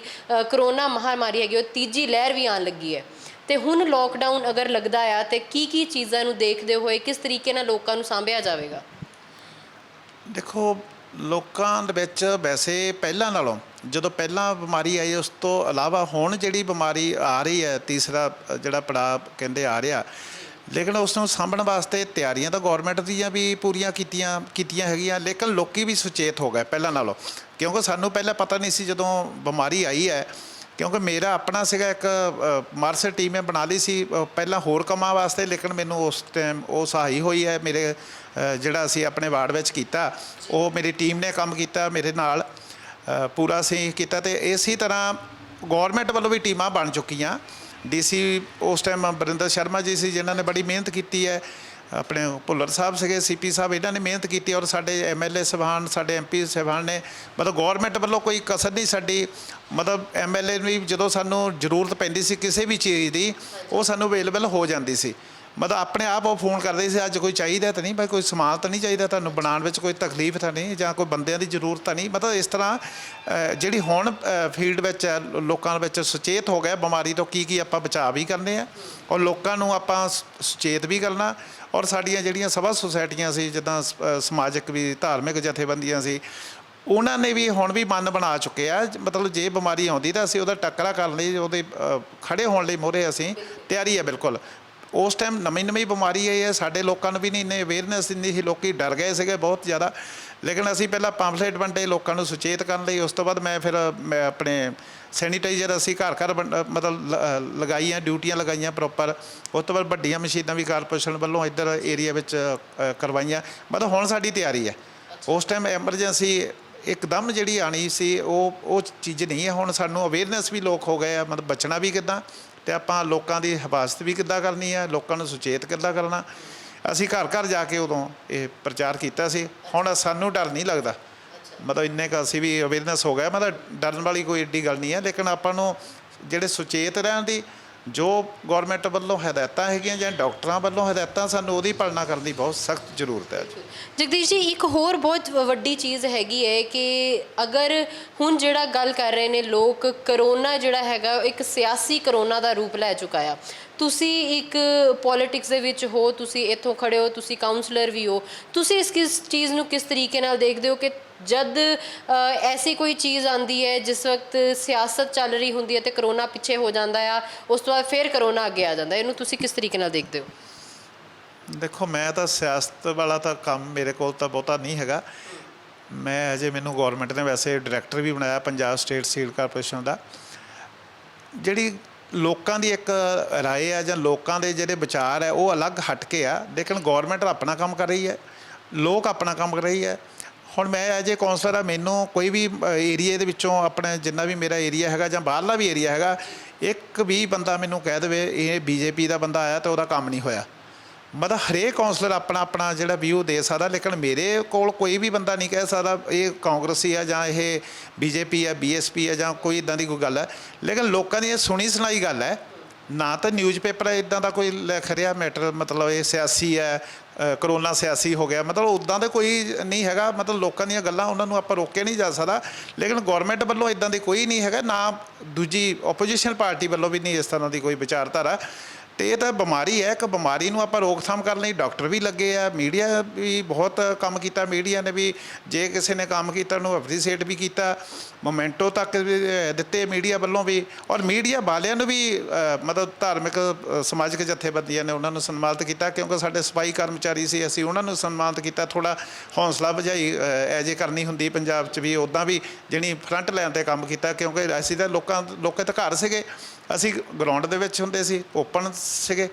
ਕਰੋਨਾ ਮਹਾਮਾਰੀ ਹੈਗੀ ਉਹ ਤੀਜੀ ਲਹਿਰ ਵੀ ਆਉਣ ਲੱਗੀ ਹੈ, ਤੇ ਹੁਣ ਲੋਕਡਾਊਨ ਅਗਰ ਲੱਗਦਾ ਆ ਤੇ ਕੀ ਚੀਜ਼ਾਂ ਨੂੰ ਦੇਖਦੇ ਹੋਏ ਕਿਸ ਤਰੀਕੇ ਨਾਲ ਲੋਕਾਂ ਨੂੰ ਸਾਂਭਿਆ ਜਾਵੇਗਾ? ਦੇਖੋ, ਲੋਕਾਂ ਦੇ ਵਿੱਚ ਵੈਸੇ ਪਹਿਲਾਂ ਨਾਲੋਂ ਜਦੋਂ ਪਹਿਲਾਂ ਬਿਮਾਰੀ ਆਈ, ਉਸ ਤੋਂ ਇਲਾਵਾ ਹੁਣ ਜਿਹੜੀ ਬਿਮਾਰੀ ਆ ਰਹੀ ਹੈ, ਤੀਸਰਾ ਜਿਹੜਾ ਪੜਾਅ ਕਹਿੰਦੇ ਆ ਰਿਹਾ, ਲੇਕਿਨ ਉਸ ਨੂੰ ਸਾਂਭਣ ਵਾਸਤੇ ਤਿਆਰੀਆਂ ਤਾਂ ਗੌਰਮੈਂਟ ਦੀਆਂ ਵੀ ਪੂਰੀਆਂ ਕੀਤੀਆਂ ਹੈਗੀਆਂ, ਲੇਕਿਨ ਲੋਕ ਵੀ ਸੁਚੇਤ ਹੋ ਗਏ ਪਹਿਲਾਂ ਨਾਲੋਂ। ਕਿਉਂਕਿ ਸਾਨੂੰ ਪਹਿਲਾਂ ਪਤਾ ਨਹੀਂ ਸੀ ਜਦੋਂ ਬਿਮਾਰੀ ਆਈ ਹੈ, ਕਿਉਂਕਿ ਮੇਰਾ ਆਪਣਾ ਸੀਗਾ ਇੱਕ ਮਾਰਸ਼ਲ ਟੀਮ ਮੈਂ ਬਣਾ ਲਈ ਸੀ ਪਹਿਲਾਂ ਹੋਰ ਕੰਮਾਂ ਵਾਸਤੇ, ਲੇਕਿਨ ਮੈਨੂੰ ਉਸ ਟਾਈਮ ਉਹ ਸਹਾਈ ਹੋਈ ਹੈ। ਮੇਰੇ ਜਿਹੜਾ ਅਸੀਂ ਆਪਣੇ ਵਾਰਡ ਵਿੱਚ ਕੀਤਾ, ਉਹ ਮੇਰੀ ਟੀਮ ਨੇ ਕੰਮ ਕੀਤਾ ਮੇਰੇ ਨਾਲ, ਪੂਰਾ ਅਸੀਂ ਕੀਤਾ। ਅਤੇ ਇਸੇ ਤਰ੍ਹਾਂ ਗੌਰਮੈਂਟ ਵੱਲੋਂ ਵੀ ਟੀਮਾਂ ਬਣ ਚੁੱਕੀਆਂ। DC ਉਸ ਟਾਈਮ ਬਰਿੰਦਰ ਸ਼ਰਮਾ ਜੀ ਸੀ, ਜਿਨ੍ਹਾਂ ਨੇ ਬੜੀ ਮਿਹਨਤ ਕੀਤੀ ਹੈ। ਆਪਣੇ ਭੁੱਲਰ ਸਾਹਿਬ ਸੀਗੇ, CP ਸਾਹਿਬ, ਇਹਨਾਂ ਨੇ ਮਿਹਨਤ ਕੀਤੀ। ਔਰ ਸਾਡੇ MLA ਸਾਹਿਬਾਨ, ਸਾਡੇ MP ਸਾਹਿਬਾਨ ਨੇ, ਮਤਲਬ ਗੌਰਮੈਂਟ ਵੱਲੋਂ ਕੋਈ ਕਸਰ ਨਹੀਂ ਛੱਡੀ। ਮਤਲਬ MLA ਨੂੰ ਵੀ ਜਦੋਂ ਸਾਨੂੰ ਜ਼ਰੂਰਤ ਪੈਂਦੀ ਸੀ ਕਿਸੇ ਵੀ ਚੀਜ਼ ਦੀ, ਉਹ ਸਾਨੂੰ ਅਵੇਲੇਬਲ ਹੋ ਜਾਂਦੀ ਸੀ। ਮਤਲਬ ਆਪਣੇ ਆਪ ਉਹ ਫੋਨ ਕਰਦੇ ਸੀ, ਅੱਜ ਕੋਈ ਚਾਹੀਦਾ ਤਾਂ ਨਹੀਂ ਭਾਈ, ਕੋਈ ਸਮਾਨ ਤਾਂ ਨਹੀਂ ਚਾਹੀਦਾ ਤੁਹਾਨੂੰ, ਬਣਾਉਣ ਵਿੱਚ ਕੋਈ ਤਕਲੀਫ ਤਾਂ ਨਹੀਂ, ਜਾਂ ਕੋਈ ਬੰਦਿਆਂ ਦੀ ਜ਼ਰੂਰਤ ਤਾਂ ਨਹੀਂ। ਮਤਲਬ ਇਸ ਤਰ੍ਹਾਂ ਜਿਹੜੀ ਹੁਣ ਫੀਲਡ ਵਿੱਚ ਹੈ, ਲੋਕਾਂ ਵਿੱਚ ਸੁਚੇਤ ਹੋ ਗਿਆ ਬਿਮਾਰੀ ਤੋਂ, ਕੀ ਆਪਾਂ ਬਚਾਅ ਵੀ ਕਰਨੇ ਆ ਔਰ ਲੋਕਾਂ ਨੂੰ ਆਪਾਂ ਸੁਚੇਤ ਵੀ ਕਰਨਾ। ਔਰ ਸਾਡੀਆਂ ਜਿਹੜੀਆਂ ਸਭਾ ਸੁਸਾਇਟੀਆਂ ਸੀ, ਜਿੱਦਾਂ ਸਮਾਜਿਕ ਵੀ ਧਾਰਮਿਕ ਜਥੇਬੰਦੀਆਂ ਸੀ, ਉਹਨਾਂ ਨੇ ਵੀ ਹੁਣ ਵੀ ਮਨ ਬਣਾ ਚੁੱਕੇ ਆ। ਮਤਲਬ ਜੇ ਬਿਮਾਰੀ ਆਉਂਦੀ ਤਾਂ ਅਸੀਂ ਉਹਦਾ ਟੱਕਰਾ ਕਰਨ ਲਈ, ਉਹਦੇ ਖੜ੍ਹੇ ਹੋਣ ਲਈ ਮੋਹਰੇ ਅਸੀਂ ਤਿਆਰੀ ਹੈ ਬਿਲਕੁਲ। ਉਸ ਟਾਈਮ ਨਵੀਂ ਬਿਮਾਰੀ ਆਈ ਹੈ, ਸਾਡੇ ਲੋਕਾਂ ਨੂੰ ਵੀ ਨਹੀਂ ਇੰਨੇ ਅਵੇਅਰਨੈਸ ਨਹੀਂ ਸੀ, ਲੋਕੀ ਡਰ ਗਏ ਸੀਗੇ ਬਹੁਤ ਜ਼ਿਆਦਾ। ਲੇਕਿਨ ਅਸੀਂ ਪਹਿਲਾਂ ਪੰਫਲੇਟ ਵੰਡੇ ਲੋਕਾਂ ਨੂੰ ਸੁਚੇਤ ਕਰਨ ਲਈ, ਉਸ ਤੋਂ ਬਾਅਦ ਮੈਂ ਆਪਣੇ ਸੈਨੀਟਾਈਜ਼ਰ ਅਸੀਂ ਘਰ ਘਰ ਮਤਲਬ ਲਗਾਈਆਂ, ਡਿਊਟੀਆਂ ਲਗਾਈਆਂ ਪ੍ਰੋਪਰ। ਉਸ ਤੋਂ ਬਾਅਦ ਵੱਡੀਆਂ ਮਸ਼ੀਨਾਂ ਵੀ ਕਾਰਪੋਰੇਸ਼ਨ ਵੱਲੋਂ ਇੱਧਰ ਏਰੀਆ ਵਿੱਚ ਕਰਵਾਈਆਂ। ਮਤਲਬ ਹੁਣ ਸਾਡੀ ਤਿਆਰੀ ਹੈ। ਉਸ ਟਾਈਮ ਐਮਰਜੈਂਸੀ ਇੱਕਦਮ ਜਿਹੜੀ ਆਣੀ ਸੀ ਉਹ ਚੀਜ਼ ਨਹੀਂ ਹੈ। ਹੁਣ ਸਾਨੂੰ ਅਵੇਅਰਨੈਸ ਵੀ ਲੋਕ ਹੋ ਗਏ ਆ, ਮਤਲਬ ਬਚਣਾ ਵੀ ਕਿੱਦਾਂ ਅਤੇ ਆਪਾਂ ਲੋਕਾਂ ਦੀ ਹਿਫਾਜ਼ਤ ਵੀ ਕਿੱਦਾਂ ਕਰਨੀ ਹੈ, ਲੋਕਾਂ ਨੂੰ ਸੁਚੇਤ ਕਿੱਦਾਂ ਕਰਨਾ। ਅਸੀਂ ਘਰ ਘਰ ਜਾ ਕੇ ਉਦੋਂ ਇਹ ਪ੍ਰਚਾਰ ਕੀਤਾ ਸੀ। ਹੁਣ ਸਾਨੂੰ ਡਰ ਨਹੀਂ ਲੱਗਦਾ, ਮਤਲਬ ਇੰਨੇ ਕੁ ਅਸੀਂ ਵੀ ਅਵੇਅਰਨੈਸ ਹੋ ਗਿਆ। ਮਤਲਬ ਡਰਨ ਵਾਲੀ ਕੋਈ ਏਡੀ ਗੱਲ ਨਹੀਂ ਹੈ। ਲੇਕਿਨ ਆਪਾਂ ਨੂੰ ਜਿਹੜੇ ਸੁਚੇਤ ਰਹਿਣ ਦੀ ਜੋ ਗੌਰਮੈਂਟ ਵੱਲੋਂ ਹਦਾਇਤਾਂ ਹੈਗੀਆਂ ਜਾਂ ਡਾਕਟਰਾਂ ਵੱਲੋਂ ਹਦਾਇਤਾਂ, ਸਾਨੂੰ ਉਹਦੀ ਪਾਲਣਾ ਕਰਨ ਦੀ ਬਹੁਤ ਸਖਤ ਜ਼ਰੂਰਤ ਹੈ। ਜਗਦੀਸ਼ ਜੀ, ਇੱਕ ਹੋਰ ਬਹੁਤ ਵੱਡੀ ਚੀਜ਼ ਹੈਗੀ ਹੈ ਕਿ ਅਗਰ ਹੁਣ ਜਿਹੜਾ ਗੱਲ ਕਰ ਰਹੇ ਨੇ ਲੋਕ, ਕਰੋਨਾ ਜਿਹੜਾ ਹੈਗਾ ਇੱਕ ਸਿਆਸੀ ਕਰੋਨਾ ਦਾ ਰੂਪ ਲੈ ਚੁੱਕਾ ਆ। ਤੁਸੀਂ ਇੱਕ ਪੋਲੀਟਿਕਸ ਦੇ ਵਿੱਚ ਹੋ, ਤੁਸੀਂ ਇੱਥੋਂ ਖੜੇ ਹੋ, ਤੁਸੀਂ ਕਾਉਂਸਲਰ ਵੀ ਹੋ, ਤੁਸੀਂ ਕਿਸ ਚੀਜ਼ ਨੂੰ ਕਿਸ ਤਰੀਕੇ ਨਾਲ ਦੇਖਦੇ ਹੋ ਕਿ ਜਦ ਐਸੀ ਕੋਈ ਚੀਜ਼ ਆਉਂਦੀ ਹੈ, ਜਿਸ ਵਕਤ ਸਿਆਸਤ ਚੱਲ ਰਹੀ ਹੁੰਦੀ ਹੈ ਤੇ ਕਰੋਨਾ ਪਿੱਛੇ ਹੋ ਜਾਂਦਾ ਆ, ਉਸ ਤੋਂ ਬਾਅਦ ਫਿਰ ਕਰੋਨਾ ਅੱਗੇ ਆ ਜਾਂਦਾ, ਇਹਨੂੰ ਤੁਸੀਂ ਕਿਸ ਤਰੀਕੇ ਨਾਲ ਦੇਖਦੇ ਹੋ? ਦੇਖੋ, ਮੈਂ ਤਾਂ ਸਿਆਸਤ ਵਾਲਾ ਤਾਂ ਕੰਮ ਮੇਰੇ ਕੋਲ ਤਾਂ ਬਹੁਤਾ ਨਹੀਂ ਹੈਗਾ। ਮੈਂ ਅਜੇ ਮੈਨੂੰ ਗੌਰਮੈਂਟ ਨੇ ਵੈਸੇ ਡਾਇਰੈਕਟਰ ਵੀ ਬਣਾਇਆ ਪੰਜਾਬ ਸਟੇਟ ਸੀਡ ਕਾਰਪੋਰੇਸ਼ਨ ਦਾ। ਜਿਹੜੀ ਲੋਕਾਂ ਦੀ ਇੱਕ ਰਾਏ ਆ ਜਾਂ ਲੋਕਾਂ ਦੇ ਜਿਹੜੇ ਵਿਚਾਰ ਹੈ ਉਹ ਅਲੱਗ ਹਟ ਕੇ ਆ, ਲੇਕਿਨ ਗੌਰਮੈਂਟ ਆਪਣਾ ਕੰਮ ਕਰ ਰਹੀ ਹੈ, ਲੋਕ ਆਪਣਾ ਕੰਮ ਕਰ ਰਹੀ ਹੈ। ਹੁਣ ਮੈਂ ਐਜ ਏ ਕੌਂਸਲਰ ਆ, ਮੈਨੂੰ ਕੋਈ ਵੀ ਏਰੀਏ ਦੇ ਵਿੱਚੋਂ ਆਪਣੇ ਜਿੰਨਾ ਵੀ ਮੇਰਾ ਏਰੀਆ ਹੈਗਾ ਜਾਂ ਬਾਹਰਲਾ ਵੀ ਏਰੀਆ ਹੈਗਾ, ਇੱਕ ਵੀ ਬੰਦਾ ਮੈਨੂੰ ਕਹਿ ਦੇਵੇ ਇਹ ਬੀਜੇਪੀ ਦਾ ਬੰਦਾ ਆਇਆ ਤਾਂ ਉਹਦਾ ਕੰਮ ਨਹੀਂ ਹੋਇਆ। ਮਤਲਬ ਹਰੇਕ ਕੌਂਸਲਰ ਆਪਣਾ ਜਿਹੜਾ ਵਿਊ ਦੇ ਸਕਦਾ, ਲੇਕਿਨ ਮੇਰੇ ਕੋਲ ਕੋਈ ਵੀ ਬੰਦਾ ਨਹੀਂ ਕਹਿ ਸਕਦਾ ਇਹ ਕਾਂਗਰਸੀ ਆ ਜਾਂ ਇਹ ਬੀਜੇਪੀ ਆ, BSP ਆ ਜਾਂ ਕੋਈ ਇੱਦਾਂ ਦੀ ਕੋਈ ਗੱਲ ਹੈ। ਲੇਕਿਨ ਲੋਕਾਂ ਦੀ ਇਹ ਸੁਣੀ ਸੁਣਾਈ ਗੱਲ ਹੈ। ਨਾ ਤਾਂ ਨਿਊਜ਼ਪੇਪਰ ਇੱਦਾਂ ਦਾ ਕੋਈ ਲਿਖ ਰਿਹਾ ਮੈਟਰ, ਮਤਲਬ ਇਹ ਸਿਆਸੀ ਹੈ, ਕਰੋਨਾ ਸਿਆਸੀ ਹੋ ਗਿਆ, ਮਤਲਬ ਉੱਦਾਂ ਦਾ ਕੋਈ ਨਹੀਂ ਹੈਗਾ। ਮਤਲਬ ਲੋਕਾਂ ਦੀਆਂ ਗੱਲਾਂ ਉਹਨਾਂ ਨੂੰ ਆਪਾਂ ਰੋਕਿਆ ਨਹੀਂ ਜਾ ਸਕਦਾ, ਲੇਕਿਨ ਗੌਰਮੈਂਟ ਵੱਲੋਂ ਇੱਦਾਂ ਦੀ ਕੋਈ ਨਹੀਂ ਹੈਗਾ, ਨਾ ਦੂਜੀ ਓਪੋਜੀਸ਼ਨ ਪਾਰਟੀ ਵੱਲੋਂ ਵੀ ਨਹੀਂ ਇਸ ਤਰ੍ਹਾਂ ਦੀ ਕੋਈ ਵਿਚਾਰਧਾਰਾ। ਅਤੇ ਇਹ ਤਾਂ ਬਿਮਾਰੀ ਹੈ। ਇੱਕ ਬਿਮਾਰੀ ਨੂੰ ਆਪਾਂ ਰੋਕਥਾਮ ਕਰਨ ਲਈ ਡਾਕਟਰ ਵੀ ਲੱਗੇ ਆ, ਮੀਡੀਆ ਵੀ ਬਹੁਤ ਕੰਮ ਕੀਤਾ। ਮੀਡੀਆ ਨੇ ਵੀ ਜੇ ਕਿਸੇ ਨੇ ਕੰਮ ਕੀਤਾ ਉਹਨੂੰ ਐਪਰੀਸ਼ੀਏਟ ਵੀ ਕੀਤਾ, ਮੋਮੈਂਟੋ ਤੱਕ ਵੀ ਦਿੱਤੇ ਮੀਡੀਆ ਵੱਲੋਂ ਵੀ। ਔਰ ਮੀਡੀਆ ਵਾਲਿਆਂ ਨੂੰ ਵੀ ਮਤਲਬ ਧਾਰਮਿਕ ਸਮਾਜਿਕ ਜਥੇਬੰਦੀਆਂ ਨੇ ਉਹਨਾਂ ਨੂੰ ਸਨਮਾਨਿਤ ਕੀਤਾ, ਕਿਉਂਕਿ ਸਾਡੇ ਸਫਾਈ ਕਰਮਚਾਰੀ ਸੀ, ਅਸੀਂ ਉਹਨਾਂ ਨੂੰ ਸਨਮਾਨਿਤ ਕੀਤਾ। ਥੋੜ੍ਹਾ ਹੌਸਲਾ ਵਜਾਈ ਐਜੇ ਕਰਨੀ ਹੁੰਦੀ ਪੰਜਾਬ 'ਚ ਵੀ, ਉੱਦਾਂ ਵੀ ਜਿਹੜੀ ਫਰੰਟ ਲਾਈਨ 'ਤੇ ਕੰਮ ਕੀਤਾ, ਕਿਉਂਕਿ ਅਸੀਂ ਤਾਂ ਲੋਕਾਂ ਤਾਂ ਘਰ ਸੀਗੇ, ਅਸੀਂ ਗਰਾਊਂਡ ਦੇ ਵਿੱਚ ਹੁੰਦੇ ਸੀ, ਓਪਨ ਸੀਗੇ,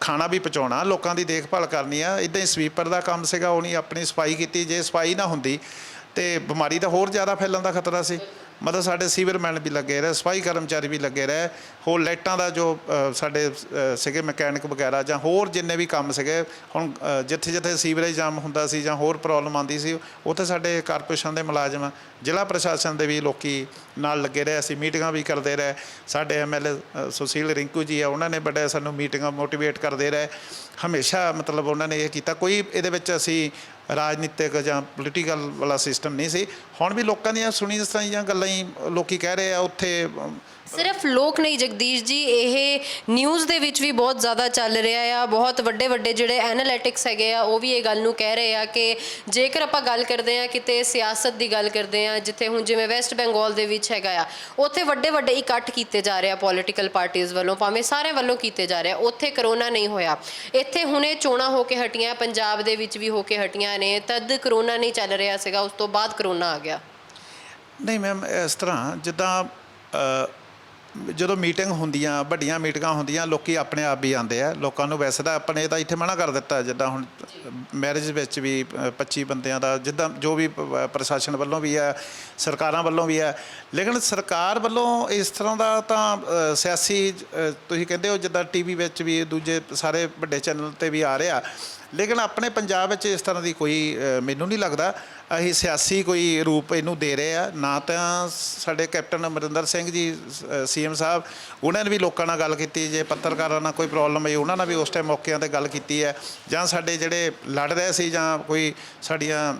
ਖਾਣਾ ਵੀ ਪਹੁੰਚਾਉਣਾ, ਲੋਕਾਂ ਦੀ ਦੇਖਭਾਲ ਕਰਨੀ ਆ। ਇੱਦਾਂ ਹੀ ਸਵੀਪਰ ਦਾ ਕੰਮ ਸੀਗਾ, ਉਹਨੇ ਆਪਣੀ ਸਫਾਈ ਕੀਤੀ। ਜੇ ਸਫਾਈ ਨਾ ਹੁੰਦੀ ਤੇ ਬਿਮਾਰੀ ਦਾ ਹੋਰ ਜ਼ਿਆਦਾ ਫੈਲਣ ਦਾ ਖਤਰਾ ਸੀ। ਮਤਲਬ ਸਾਡੇ ਸੀਵਰਮੈਨ ਵੀ ਲੱਗੇ ਰਹੇ, ਸਫਾਈ ਕਰਮਚਾਰੀ ਵੀ ਲੱਗੇ ਰਹੇ, ਹੋਰ ਲਾਈਟਾਂ ਦਾ ਜੋ ਸਾਡੇ ਸੀਗੇ ਮਕੈਨਿਕ ਵਗੈਰਾ ਜਾਂ ਹੋਰ ਜਿੰਨੇ ਵੀ ਕੰਮ ਸੀਗੇ। ਹੁਣ ਜਿੱਥੇ ਸੀਵਰੇਜ ਜਾਮ ਹੁੰਦਾ ਸੀ ਜਾਂ ਹੋਰ ਪ੍ਰੋਬਲਮ ਆਉਂਦੀ ਸੀ, ਉੱਥੇ ਸਾਡੇ ਕਾਰਪੋਰੇਸ਼ਨ ਦੇ ਮੁਲਾਜ਼ਮ, ਜ਼ਿਲ੍ਹਾ ਪ੍ਰਸ਼ਾਸਨ ਦੇ ਵੀ ਲੋਕੀ ਨਾਲ ਲੱਗੇ ਰਹੇ। ਅਸੀਂ ਮੀਟਿੰਗਾਂ ਵੀ ਕਰਦੇ ਰਹੇ। ਸਾਡੇ MLA ਸੁਸ਼ੀਲ ਰਿੰਕੂ ਜੀ ਆ, ਉਹਨਾਂ ਨੇ ਬੜੇ ਸਾਨੂੰ ਮੀਟਿੰਗਾਂ ਮੋਟੀਵੇਟ ਕਰਦੇ ਰਹੇ ਹਮੇਸ਼ਾ। ਮਤਲਬ ਉਹਨਾਂ ਨੇ ਇਹ ਕੀਤਾ, ਕੋਈ ਇਹਦੇ ਵਿੱਚ ਅਸੀਂ ਰਾਜਨੀਤਿਕ ਜਾਂ ਪੋਲੀਟੀਕਲ ਵਾਲਾ ਸਿਸਟਮ ਨਹੀਂ ਸੀ। ਹੁਣ ਵੀ ਲੋਕਾਂ ਦੀਆਂ ਸੁਣੀ ਸੁਣਾਈਆਂ ਗੱਲਾਂ ਹੀ ਲੋਕੀ ਕਹਿ ਰਹੇ ਆ। ਉੱਥੇ ਸਿਰਫ ਲੋਕ ਨਹੀਂ ਜਗਦੀਸ਼ ਜੀ, ਇਹ ਨਿਊਜ਼ ਦੇ ਵਿੱਚ ਵੀ ਬਹੁਤ ਜ਼ਿਆਦਾ ਚੱਲ ਰਿਹਾ ਆ। ਬਹੁਤ ਵੱਡੇ ਜਿਹੜੇ ਐਨਾਲਿਟਿਕਸ ਹੈਗੇ ਆ ਉਹ ਵੀ ਇਹ ਗੱਲ ਨੂੰ ਕਹਿ ਰਹੇ ਆ ਕਿ ਜੇਕਰ ਆਪਾਂ ਗੱਲ ਕਰਦੇ ਆ ਕਿਤੇ ਸਿਆਸਤ ਦੀ ਗੱਲ ਕਰਦੇ ਆ, ਜਿੱਥੇ ਹੁਣ ਜਿਵੇਂ ਵੈਸਟ ਬੰਗਾਲ ਦੇ ਵਿੱਚ ਹੈਗਾ ਆ, ਉੱਥੇ ਵੱਡੇ ਇਕੱਠ ਕੀਤੇ ਜਾ ਰਹੇ ਆ ਪੋਲੀਟੀਕਲ ਪਾਰਟੀਆਂ ਵੱਲੋਂ, ਭਾਵੇਂ ਸਾਰਿਆਂ ਵੱਲੋਂ ਕੀਤੇ ਜਾ ਰਹੇ ਆ। ਉੱਥੇ ਕਰੋਨਾ ਨਹੀਂ ਹੋਇਆ। ਇੱਥੇ ਹੁਣੇ ਚੋਣਾਂ ਹੋ ਕੇ ਹਟੀਆਂ, ਪੰਜਾਬ ਦੇ ਵਿੱਚ ਵੀ ਹੋ ਕੇ ਹਟੀਆਂ ਨੇ, ਤਦ ਕਰੋਨਾ ਨਹੀਂ ਚੱਲ ਰਿਹਾ ਸੀਗਾ, ਉਸ ਤੋਂ ਬਾਅਦ ਕਰੋਨਾ ਆ ਗਿਆ। ਨਹੀਂ ਮੈਮ, ਇਸ ਤਰ੍ਹਾਂ ਜਿੱਦਾਂ ਜਦੋਂ ਮੀਟਿੰਗ ਹੁੰਦੀਆਂ, ਵੱਡੀਆਂ ਮੀਟਿੰਗਾਂ ਹੁੰਦੀਆਂ, ਲੋਕੀ ਆਪਣੇ ਆਪ ਵੀ ਆਉਂਦੇ ਆ। ਲੋਕਾਂ ਨੂੰ ਵੈਸੇ ਤਾਂ ਆਪਣੇ ਤਾਂ ਇੱਥੇ ਮਨਾ ਕਰ ਦਿੱਤਾ, ਜਿੱਦਾਂ ਹੁਣ ਮੈਰਿਜ ਵਿੱਚ ਵੀ 25 ਬੰਦਿਆਂ ਦਾ, ਜਿੱਦਾਂ ਜੋ ਵੀ ਪ੍ਰਸ਼ਾਸਨ ਵੱਲੋਂ ਵੀ ਆ, ਸਰਕਾਰਾਂ ਵੱਲੋਂ ਵੀ ਆ। ਲੇਕਿਨ ਸਰਕਾਰ ਵੱਲੋਂ ਇਸ ਤਰ੍ਹਾਂ ਦਾ ਤਾਂ ਸਿਆਸੀ ਤੁਸੀਂ ਕਹਿੰਦੇ ਹੋ, ਜਿੱਦਾਂ TV ਵਿੱਚ ਵੀ ਦੂਜੇ ਸਾਰੇ ਵੱਡੇ ਚੈਨਲ 'ਤੇ ਵੀ ਆ ਰਿਹਾ। ਲੇਕਿਨ ਆਪਣੇ ਪੰਜਾਬ ਵਿੱਚ ਇਸ ਤਰ੍ਹਾਂ ਦੀ ਕੋਈ ਮੈਨੂੰ ਨਹੀਂ ਲੱਗਦਾ ਅਸੀਂ ਸਿਆਸੀ ਕੋਈ ਰੂਪ ਇਹਨੂੰ ਦੇ ਰਹੇ ਆ। ਨਾ ਤਾਂ ਸਾਡੇ ਕੈਪਟਨ ਅਮਰਿੰਦਰ ਸਿੰਘ ਜੀ CM ਸਾਹਿਬ, ਉਹਨਾਂ ਨੇ ਵੀ ਲੋਕਾਂ ਨਾਲ ਗੱਲ ਕੀਤੀ। ਜੇ ਪੱਤਰਕਾਰਾਂ ਨਾਲ ਕੋਈ ਪ੍ਰੋਬਲਮ ਆਈ, ਉਹਨਾਂ ਨਾਲ ਵੀ ਉਸ ਟਾਈਮ ਮੌਕਿਆਂ 'ਤੇ ਗੱਲ ਕੀਤੀ ਹੈ। ਜਾਂ ਸਾਡੇ ਜਿਹੜੇ ਲੜ ਰਹੇ ਸੀ, ਜਾਂ ਕੋਈ ਸਾਡੀਆਂ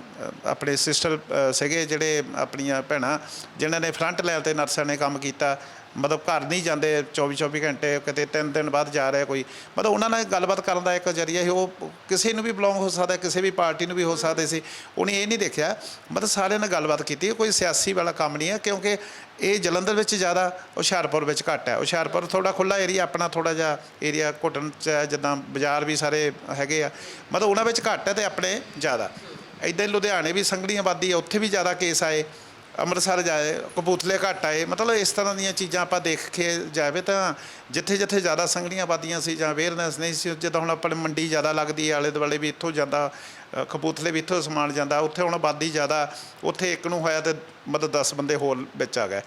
ਆਪਣੇ ਸਿਸਟਰ ਸੀਗੇ, ਜਿਹੜੇ ਆਪਣੀਆਂ ਭੈਣਾਂ ਜਿਨ੍ਹਾਂ ਨੇ ਫਰੰਟ ਲਾਈਨ 'ਤੇ ਨਰਸਾਂ ਨੇ ਕੰਮ ਕੀਤਾ, ਮਤਲਬ ਘਰ ਨਹੀਂ ਜਾਂਦੇ 24 ਘੰਟੇ, ਕਿਤੇ 3 ਦਿਨ ਬਾਅਦ ਜਾ ਰਿਹਾ ਕੋਈ, ਮਤਲਬ ਉਹਨਾਂ ਨਾਲ ਗੱਲਬਾਤ ਕਰਨ ਦਾ ਇੱਕ ਜ਼ਰੀਆ ਸੀ। ਉਹ ਕਿਸੇ ਨੂੰ ਵੀ ਬਿਲੋਂਗ ਹੋ ਸਕਦਾ, ਕਿਸੇ ਵੀ ਪਾਰਟੀ ਨੂੰ ਵੀ ਹੋ ਸਕਦੇ ਸੀ। ਉਹਨੇ ਇਹ ਨਹੀਂ ਦੇਖਿਆ, ਮਤਲਬ ਸਾਰਿਆਂ ਨਾਲ ਗੱਲਬਾਤ ਕੀਤੀ। ਕੋਈ ਸਿਆਸੀ ਵਾਲਾ ਕੰਮ ਨਹੀਂ ਹੈ, ਕਿਉਂਕਿ ਇਹ ਜਲੰਧਰ ਵਿੱਚ ਜ਼ਿਆਦਾ, ਹੁਸ਼ਿਆਰਪੁਰ ਵਿੱਚ ਘੱਟ ਹੈ। ਹੁਸ਼ਿਆਰਪੁਰ ਥੋੜ੍ਹਾ ਖੁੱਲ੍ਹਾ ਏਰੀਆ, ਆਪਣਾ ਥੋੜ੍ਹਾ ਜਿਹਾ ਏਰੀਆ ਘੁੱਟਣ 'ਚ ਹੈ, ਜਿੱਦਾਂ ਬਾਜ਼ਾਰ ਵੀ ਸਾਰੇ ਹੈਗੇ ਆ, ਮਤਲਬ ਉਹਨਾਂ ਵਿੱਚ ਘੱਟ ਹੈ ਅਤੇ ਆਪਣੇ ਜ਼ਿਆਦਾ। ਇੱਦਾਂ ਹੀ ਲੁਧਿਆਣੇ ਵੀ ਸੰਘਣੀ ਆਬਾਦੀ ਹੈ, ਉੱਥੇ ਵੀ ਜ਼ਿਆਦਾ ਕੇਸ ਆਏ। ਅੰਮ੍ਰਿਤਸਰ ਜਾਏ, ਕਪੂਰਥਲੇ ਘੱਟ ਆਏ। ਮਤਲਬ ਇਸ ਤਰ੍ਹਾਂ ਦੀਆਂ ਚੀਜ਼ਾਂ ਆਪਾਂ ਦੇਖ ਕੇ ਜਾਵੇ ਤਾਂ ਜਿੱਥੇ ਜਿੱਥੇ ਜ਼ਿਆਦਾ ਸੰਘਣੀਆਂ ਆਬਾਦੀਆਂ ਸੀ ਜਾਂ ਅਵੇਅਰਨੈਸ ਨਹੀਂ ਸੀ, ਜਿੱਦਾਂ ਹੁਣ ਆਪਣੇ ਮੰਡੀ ਜ਼ਿਆਦਾ ਲੱਗਦੀ ਹੈ, ਆਲੇ ਦੁਆਲੇ ਵੀ ਇੱਥੋਂ ਜਾਂਦਾ, ਕਪੂਰਥਲੇ ਵੀ ਇੱਥੋਂ ਸਮਾਨ ਜਾਂਦਾ, ਉੱਥੇ ਹੁਣ ਆਬਾਦੀ ਜ਼ਿਆਦਾ, ਉੱਥੇ ਇੱਕ ਨੂੰ ਹੋਇਆ ਤਾਂ ਮਤਲਬ 10 ਬੰਦੇ ਹੋਰ ਵਿੱਚ ਆ ਗਏ,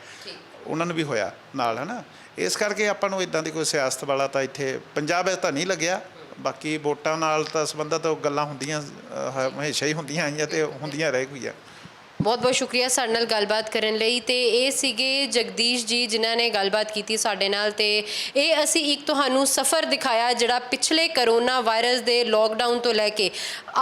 ਉਹਨਾਂ ਨੂੰ ਵੀ ਹੋਇਆ ਨਾਲ, ਹੈ ਨਾ। ਇਸ ਕਰਕੇ ਆਪਾਂ ਨੂੰ ਇੱਦਾਂ ਦੀ ਕੋਈ ਸਿਆਸਤ ਵਾਲਾ ਤਾਂ ਇੱਥੇ ਪੰਜਾਬ ਵਿੱਚ ਤਾਂ ਨਹੀਂ ਲੱਗਿਆ। ਬਾਕੀ ਵੋਟਾਂ ਨਾਲ ਤਾਂ ਸੰਬੰਧਿਤ ਗੱਲਾਂ ਹੁੰਦੀਆਂ ਹਮੇਸ਼ਾ ਹੀ ਹੁੰਦੀਆਂ ਆਈਆਂ ਅਤੇ ਹੁੰਦੀਆਂ ਰਹਿ ਗਈਆਂ। ਬਹੁਤ ਬਹੁਤ ਸ਼ੁਕਰੀਆ ਸਾਡੇ ਨਾਲ ਗੱਲਬਾਤ ਕਰਨ ਲਈ। ਤੇ ਇਹ ਸੀਗੇ ਜਗਦੀਸ਼ ਜੀ ਜਿਨ੍ਹਾਂ ਨੇ ਗੱਲਬਾਤ ਕੀਤੀ ਸਾਡੇ ਨਾਲ। ਤੇ ਇਹ ਅਸੀਂ ਇੱਕ ਤੁਹਾਨੂੰ ਸਫ਼ਰ ਦਿਖਾਇਆ ਜਿਹੜਾ ਪਿਛਲੇ ਕਰੋਨਾ ਵਾਇਰਸ ਦੇ ਲੋਕਡਾਊਨ ਤੋਂ ਲੈ ਕੇ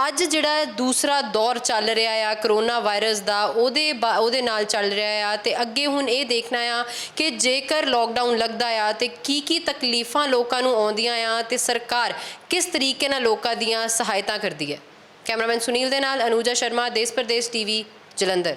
ਅੱਜ ਜਿਹੜਾ ਦੂਸਰਾ ਦੌਰ ਚੱਲ ਰਿਹਾ ਆ ਕਰੋਨਾ ਵਾਇਰਸ ਦਾ, ਉਹਦੇ ਨਾਲ ਚੱਲ ਰਿਹਾ ਆ। ਤੇ ਅੱਗੇ ਹੁਣ ਇਹ ਦੇਖਣਾ ਆ ਕਿ ਜੇਕਰ ਲੋਕਡਾਊਨ ਲੱਗਦਾ ਆ ਤੇ ਕੀ ਤਕਲੀਫਾਂ ਲੋਕਾਂ ਨੂੰ ਆਉਂਦੀਆਂ ਆ ਤੇ ਸਰਕਾਰ ਕਿਸ ਤਰੀਕੇ ਨਾਲ ਲੋਕਾਂ ਦੀਆਂ ਸਹਾਇਤਾ ਕਰਦੀ ਹੈ। ਕੈਮਰਾਮੈਨ ਸੁਨੀਲ ਦੇ ਨਾਲ ਅਨੂਜਾ ਸ਼ਰਮਾ, ਦੇਸ਼ ਪ੍ਰਦੇਸ਼ ਟੀਵੀ, ਜਲੰਧਰ।